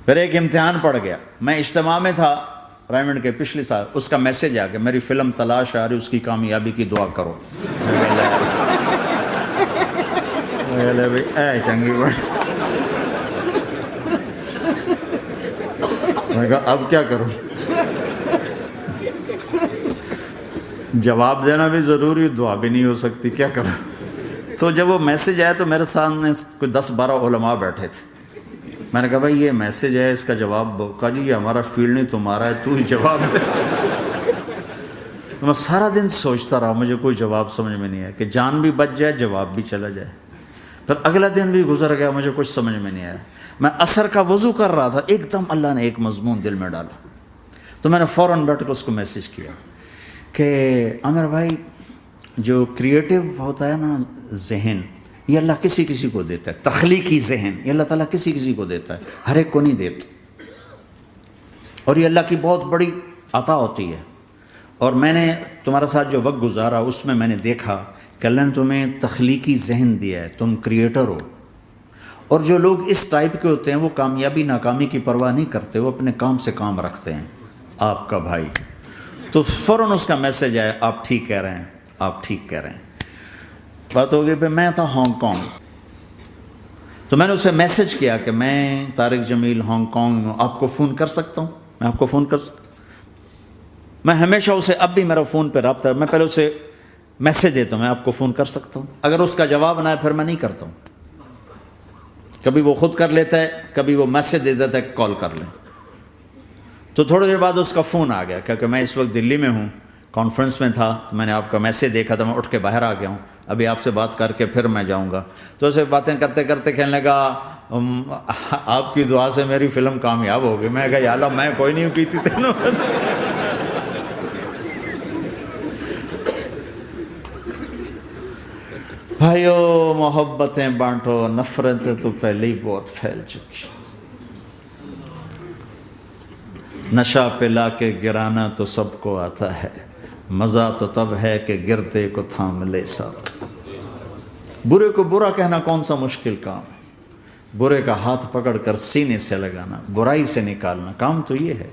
پھر ایک امتحان پڑ گیا، میں اجتماع میں تھا پرائمٹ کے پچھلے سال، اس کا میسج آ گیا میری فلم تلاش آ رہی، اس کی کامیابی کی دعا کرو۔ اے چنگی بڑ، میں کہا اب کیا کروں، جواب دینا بھی ضروری، دعا بھی نہیں ہو سکتی، کیا کروں۔ تو جب وہ میسج آیا تو میرے سامنے کوئی 10-12 علماء بیٹھے تھے، میں نے کہا بھائی یہ میسج ہے، اس کا جواب دو۔ کہا جی یہ ہمارا فیلڈ نہیں تمہارا ہے، تو ہی جواب دے۔ تو میں سارا دن سوچتا رہا، مجھے کوئی جواب سمجھ میں نہیں آیا کہ جان بھی بچ جائے، جواب بھی چلا جائے۔ پھر اگلا دن بھی گزر گیا، مجھے کچھ سمجھ میں نہیں آیا۔ میں عصر کا وضو کر رہا تھا، ایک دم اللہ نے ایک مضمون دل میں ڈالا، تو میں نے فوراً بیٹھ کے اس کو میسج کیا کہ عامر بھائی جو کریٹو ہوتا ہے نا ذہن، یہ اللہ کسی کسی کو دیتا ہے، تخلیقی ذہن یہ اللہ تعالیٰ کسی کسی کو دیتا ہے، ہر ایک کو نہیں دیتا، اور یہ اللہ کی بہت بڑی عطا ہوتی ہے۔ اور میں نے تمہارے ساتھ جو وقت گزارا اس میں نے دیکھا کہ اللہ نے تمہیں تخلیقی ذہن دیا ہے، تم کریٹر ہو۔ اور جو لوگ اس ٹائپ کے ہوتے ہیں وہ کامیابی ناکامی کی پرواہ نہیں کرتے، وہ اپنے کام سے کام رکھتے ہیں۔ آپ کا بھائی تو فوراً اس کا میسج آیا، آپ ٹھیک کہہ رہے ہیں، آپ ٹھیک کہہ رہے ہیں۔ بات ہو گئی پہ میں تھا ہانگ کانگ، تو میں نے اسے میسج کیا کہ میں طارق جمیل ہانگ کانگ میں آپ کو فون کر سکتا ہوں، میں آپ کو فون کر سکتا ہوں۔ میں ہمیشہ اسے، اب بھی میرا فون پہ رابطہ ہے، میں پہلے اسے میسج دیتا ہوں میں آپ کو فون کر سکتا ہوں، اگر اس کا جواب نہ ہے پھر میں نہیں کرتا ہوں۔ کبھی وہ خود کر لیتا ہے، کبھی وہ میسج دے دیتا ہے کال کر لیں۔ تو تھوڑی دیر بعد اس کا فون آ گیا، کیونکہ میں اس وقت دلی میں ہوں، کانفرنس میں تھا، تو میں نے آپ کا میسج دیکھا تھا، میں اٹھ کے باہر آ گیا ہوں، ابھی آپ سے بات کر کے پھر میں جاؤں گا۔ تو اسے باتیں کرتے کرتے کہنے لگا آپ کی دعا سے میری فلم کامیاب ہو گئی۔ میں کہا یا اللہ میں کوئی نہیں پیتی تینوں۔ بھائیو محبتیں بانٹو، نفرتیں تو پہلے ہی بہت پھیل چکی۔ نشہ پلا کے گرانا تو سب کو آتا ہے، مزہ تو تب ہے کہ گرتے کو تھام لے سب۔ برے کو برا کہنا کون سا مشکل کام ہے، برے کا ہاتھ پکڑ کر سینے سے لگانا، برائی سے نکالنا، کام تو یہ ہے۔